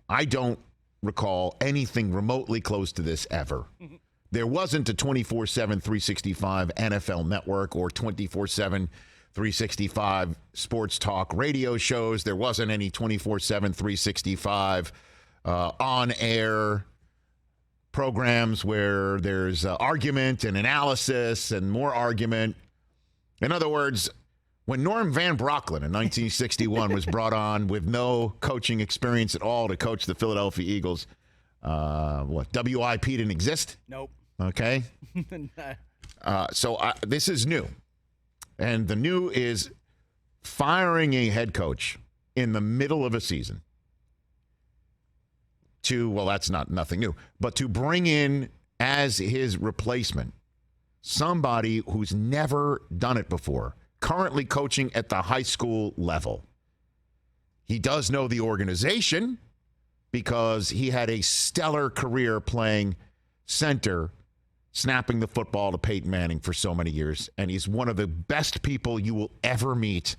I don't recall anything remotely close to this ever. There wasn't a 24/7, 365 NFL network or 24/7, 365 sports talk radio shows. There wasn't any 24/7, 365 on-air programs where there's argument and analysis and more argument. In other words, when Norm Van Brocklin in 1961 was brought on with no coaching experience at all to coach the Philadelphia Eagles, WIP didn't exist? Nope. Okay. So this is new. And the new is firing a head coach in the middle of a season that's nothing new, but to bring in as his replacement somebody who's never done it before, currently coaching at the high school level. He does know the organization because he had a stellar career playing center, snapping the football to Peyton Manning for so many years. And he's one of the best people you will ever meet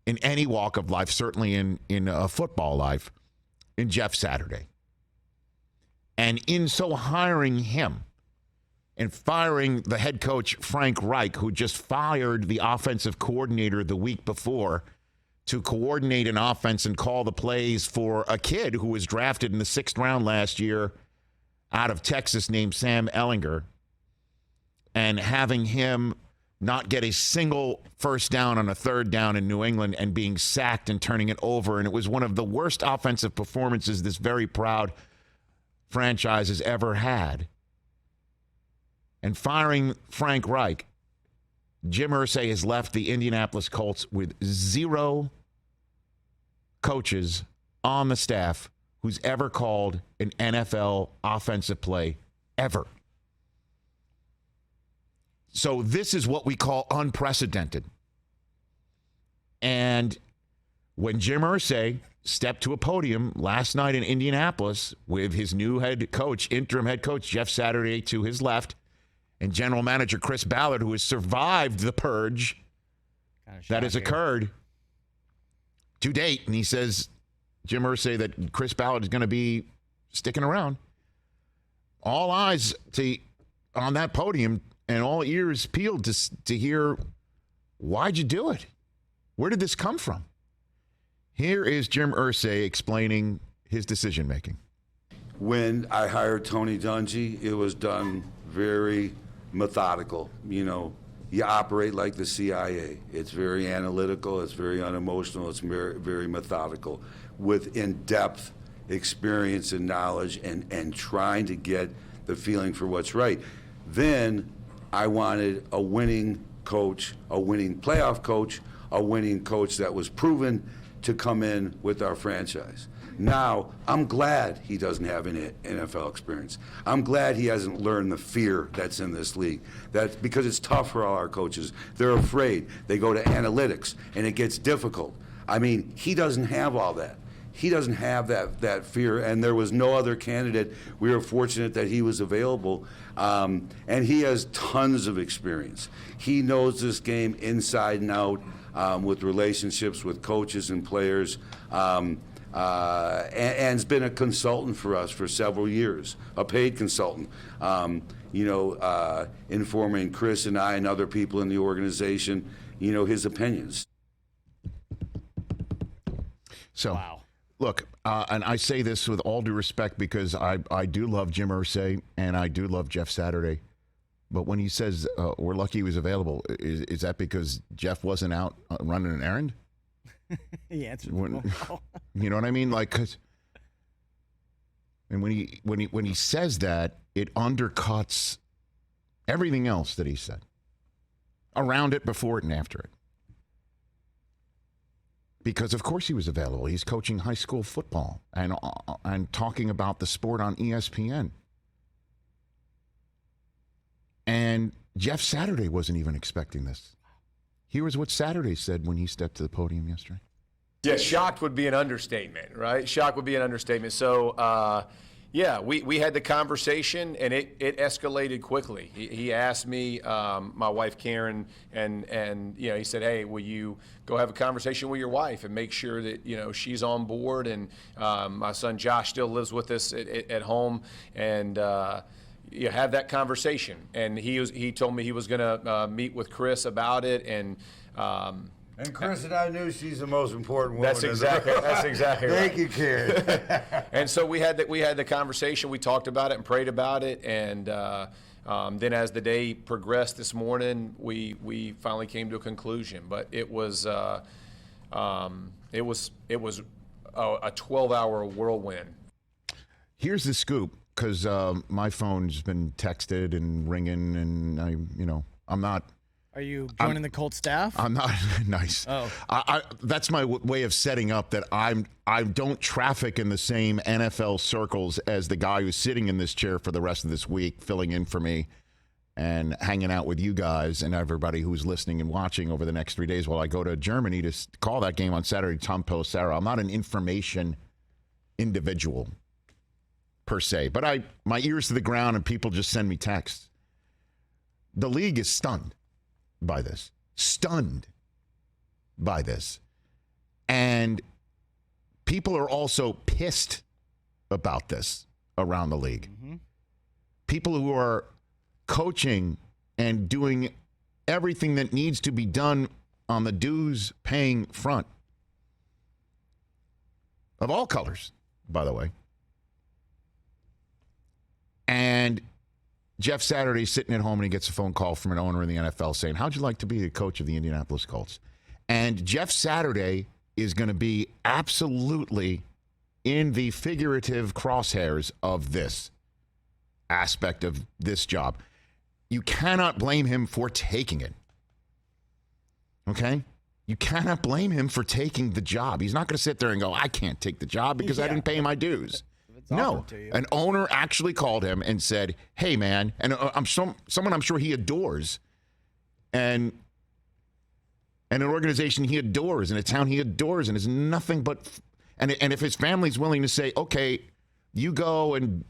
in any walk of life, certainly in a football life, in Jeff Saturday. And in so hiring him and firing the head coach, Frank Reich, who just fired the offensive coordinator the week before to coordinate an offense and call the plays for a kid who was drafted in the 6th round last year out of Texas named Sam Ehlinger, and having him not get a single first down on a 3rd down in New England and being sacked and turning it over. And it was one of the worst offensive performances this very proud franchise has ever had. And firing Frank Reich, Jim Irsay has left the Indianapolis Colts with 0 coaches on the staff who's ever called an NFL offensive play ever. So this is what we call unprecedented. And when Jim Irsay stepped to a podium last night in Indianapolis with his new head coach, interim head coach Jeff Saturday to his left, and general manager Chris Ballard, who has survived the purge that has occurred to date, and he says, Jim Irsay, that Chris Ballard is going to be sticking around. All eyes on that podium and all ears peeled to hear, why'd you do it? Where did this come from? Here is Jim Irsay explaining his decision-making. When I hired Tony Dungy, it was done very methodical. You operate like the CIA. It's very analytical, it's very unemotional, it's very, very methodical, with in-depth experience and knowledge and trying to get the feeling for what's right. Then I wanted a winning coach, a winning playoff coach, a winning coach that was proven to come in with our franchise. Now, I'm glad he doesn't have any NFL experience. I'm glad he hasn't learned the fear that's in this league. That's because it's tough for all our coaches. They're afraid. They go to analytics, and it gets difficult. I mean, he doesn't have all that. He doesn't have that fear, and there was no other candidate. We were fortunate that he was available, and he has tons of experience. He knows this game inside and out, with relationships with coaches and players, and has been a consultant for us for several years, a paid consultant, informing Chris and I and other people in the organization, his opinions. So, wow. Look, and I say this with all due respect because I do love Jim Irsay and I do love Jeff Saturday. But when he says we're lucky he was available, is that because Jeff wasn't out running an errand? He answered. You know what I mean? Like, and when he says that, it undercuts everything else that he said around it, before it, and after it. Because of course he was available. He's coaching high school football and talking about the sport on ESPN. And Jeff Saturday wasn't even expecting this. Here's what Saturday said when he stepped to the podium yesterday. Yeah, shocked would be an understatement, right? Shocked would be an understatement. So, Yeah, we had the conversation, and it escalated quickly. He asked me, my wife Karen, and he said, "Hey, will you go have a conversation with your wife and make sure that she's on board?" And my son Josh still lives with us at home, and you have that conversation. And he told me he was going to meet with Chris about it, and. And Chris and I knew she's the most important woman. That's exactly right. Thank you, Karen. And so we had the conversation. We talked about it and prayed about it, and then as the day progressed this morning, we finally came to a conclusion. But it was a 12-hour whirlwind. Here's the scoop, because my phone's been texted and ringing, and I'm not. Are you joining the Colts staff? I'm not. Nice. Oh. That's my way of setting up that I don't traffic in the same NFL circles as the guy who's sitting in this chair for the rest of this week, filling in for me and hanging out with you guys and everybody who's listening and watching over the next 3 days while I go to Germany to call that game on Saturday, Tom Pelissero. I'm not an information individual per se, but my ears to the ground and people just send me texts. The league is stunned by this. And people are also pissed about this around the league. Mm-hmm. People who are coaching and doing everything that needs to be done on the dues paying front. Of all colors, by the way. And Jeff Saturday's sitting at home and he gets a phone call from an owner in the NFL saying, "How'd you like to be the coach of the Indianapolis Colts?" And Jeff Saturday is going to be absolutely in the figurative crosshairs of this aspect of this job. You cannot blame him for taking it. Okay? You cannot blame him for taking the job. He's not going to sit there and go, "I can't take the job because I didn't pay my dues." No, an owner actually called him and said, "Hey, man," and someone I'm sure he adores, and an organization he adores, and a town he adores, and is nothing but, and if his family's willing to say, "Okay, you go and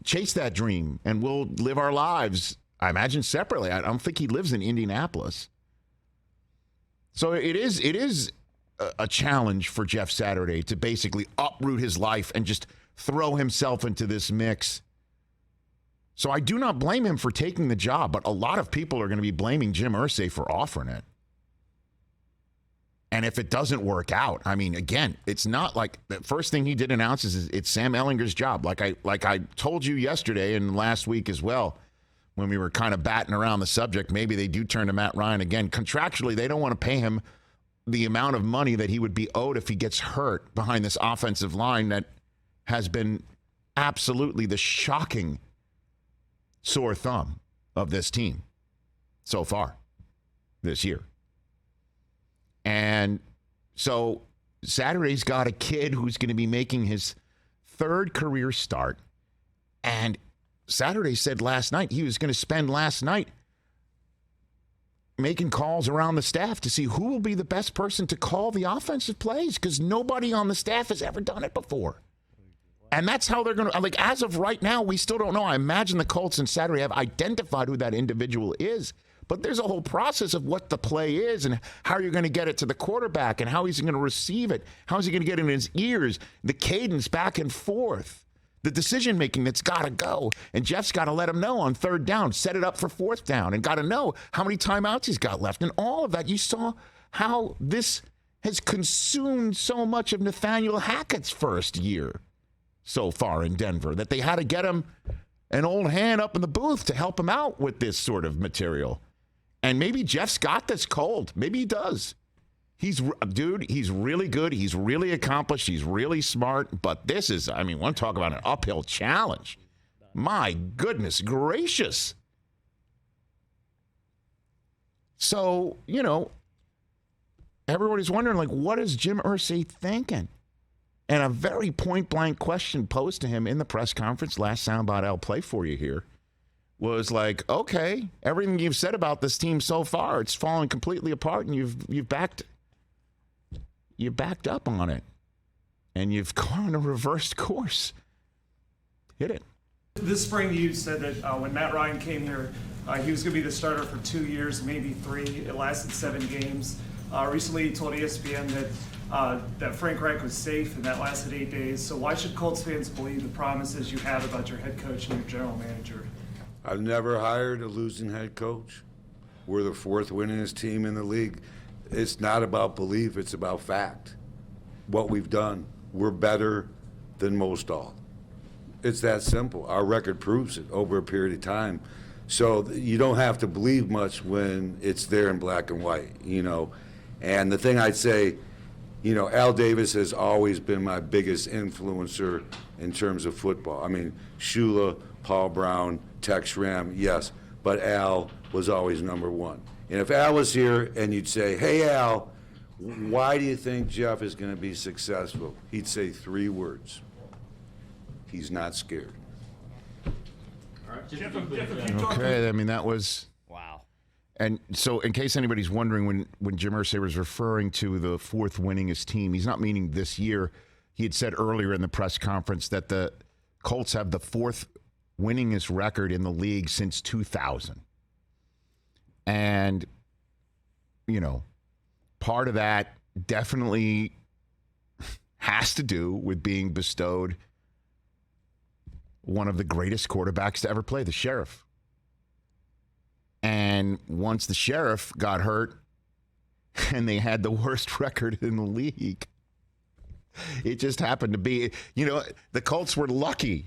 chase that dream, and we'll live our lives," I imagine separately. I don't think he lives in Indianapolis, so it is a challenge for Jeff Saturday to basically uproot his life and just throw himself into this mix. So I do not blame him for taking the job, but a lot of people are going to be blaming Jim Irsay for offering it. And if it doesn't work out, I mean, again, it's not like the first thing he did announce is it's Sam Ehlinger's job. Like I told you yesterday and last week as well, when we were kind of batting around the subject, maybe they do turn to Matt Ryan again. Contractually, they don't want to pay him the amount of money that he would be owed if he gets hurt behind this offensive line that has been absolutely the shocking sore thumb of this team so far this year. And so Saturday's got a kid who's going to be making his third career start. And Saturday said last night he was going to spend last night making calls around the staff to see who will be the best person to call the offensive plays, because nobody on the staff has ever done it before. And that's how they're going to, like, as of right now, we still don't know. I imagine the Colts and Saturday have identified who that individual is. But there's a whole process of what the play is and how you're going to get it to the quarterback and how he's going to receive it. How is he going to get it in his ears? The cadence back and forth. The decision-making that's got to go. And Jeff's got to let him know on third down, set it up for fourth down, and got to know how many timeouts he's got left. And all of that, you saw how this has consumed so much of Nathaniel Hackett's first year so far in Denver, that they had to get him an old hand up in the booth to help him out with this sort of material. And maybe Jeff's got this cold. Maybe he does. He's really good. He's really accomplished. He's really smart. But this is, I mean, want to talk about an uphill challenge. My goodness gracious. So, everybody's wondering, like, what is Jim Irsay thinking? And a very point-blank question posed to him in the press conference, last soundbite I'll play for you here, was like, okay, everything you've said about this team so far, it's fallen completely apart, and you've backed up on it, and you've gone a reversed course. Hit it. This spring, you said that when Matt Ryan came here, he was going to be the starter for 2 years, maybe 3. It lasted 7 games. Recently, he told ESPN that Frank Reich was safe, and that lasted 8 days. So why should Colts fans believe the promises you have about your head coach and your general manager? I've never hired a losing head coach. We're the 4th winningest team in the league. It's not about belief, it's about fact. What we've done, we're better than most all. It's that simple. Our record proves it over a period of time. So you don't have to believe much when it's there in black and white, you know. And the thing I'd say, you know, Al Davis has always been my biggest influencer in terms of football. I mean, Shula, Paul Brown, Tex Schramm, yes, but Al was always number 1. And if Al was here and you'd say, hey, Al, why do you think Jeff is going to be successful? He'd say 3 words. He's not scared. Okay, I mean, that was... Wow. And so in case anybody's wondering, when Jim Irsay was referring to the 4th winningest team, he's not meaning this year. He had said earlier in the press conference that the Colts have the 4th winningest record in the league since 2000. And, you know, part of that definitely has to do with being bestowed one of the greatest quarterbacks to ever play, the Sheriff. And once the Sheriff got hurt and they had the worst record in the league, it just happened to be, you know, the Colts were lucky.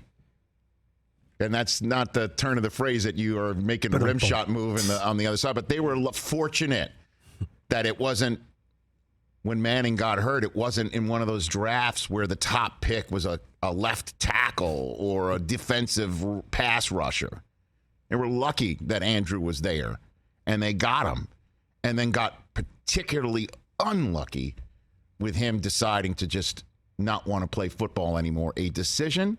And that's not the turn of the phrase that you are making the rim shot move on the other side, but they were fortunate that it wasn't, when Manning got hurt, it wasn't in one of those drafts where the top pick was a left tackle or a defensive pass rusher. They were lucky that Andrew was there, and they got him, and then got particularly unlucky with him deciding to just not want to play football anymore, a decision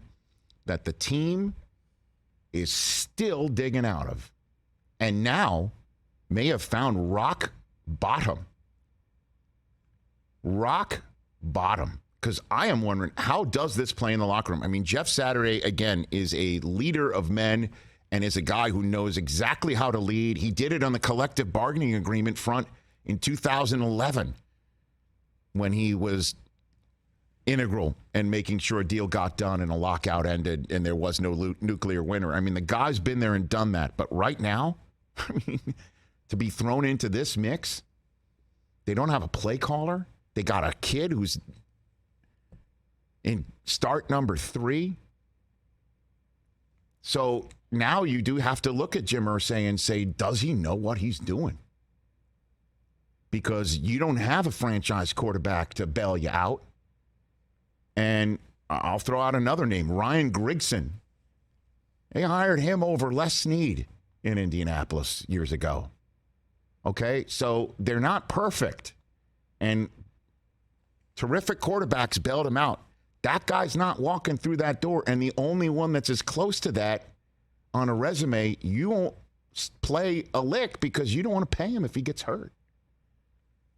that the team is still digging out of, and now may have found rock bottom. Rock bottom. Because I am wondering, how does this play in the locker room? I mean, Jeff Saturday, again, is a leader of men and is a guy who knows exactly how to lead. He did it on the collective bargaining agreement front in 2011 when he was integral in making sure a deal got done and a lockout ended and there was no nuclear winter. I mean, the guy's been there and done that. But right now, I mean, to be thrown into this mix, they don't have a play caller. They got a kid who's in start number 3. So now you do have to look at Jim Irsay and say, does he know what he's doing? Because you don't have a franchise quarterback to bail you out. And I'll throw out another name, Ryan Grigson. They hired him over Les Snead in Indianapolis years ago. Okay, so they're not perfect. And terrific quarterbacks bailed him out. That guy's not walking through that door. And the only one that's as close to that on a resume, you won't play a lick because you don't want to pay him if he gets hurt.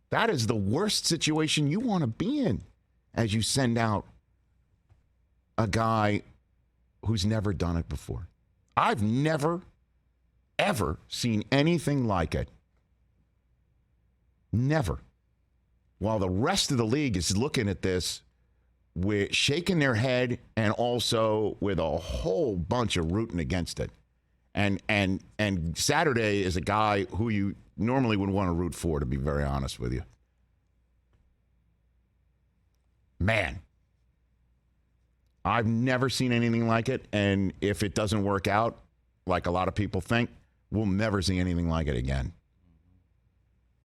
That is the worst situation you want to be in as you send out a guy who's never done it before. I've never, ever seen anything like it. Never. While the rest of the league is looking at this with shaking their head and also with a whole bunch of rooting against it. And Saturday is a guy who you normally would want to root for, to be very honest with you. Man, I've never seen anything like it. And if it doesn't work out, like a lot of people think, we'll never see anything like it again.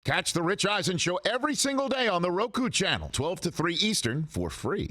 Catch the Rich Eisen Show every single day on the Roku channel, 12 to 3 Eastern, for free.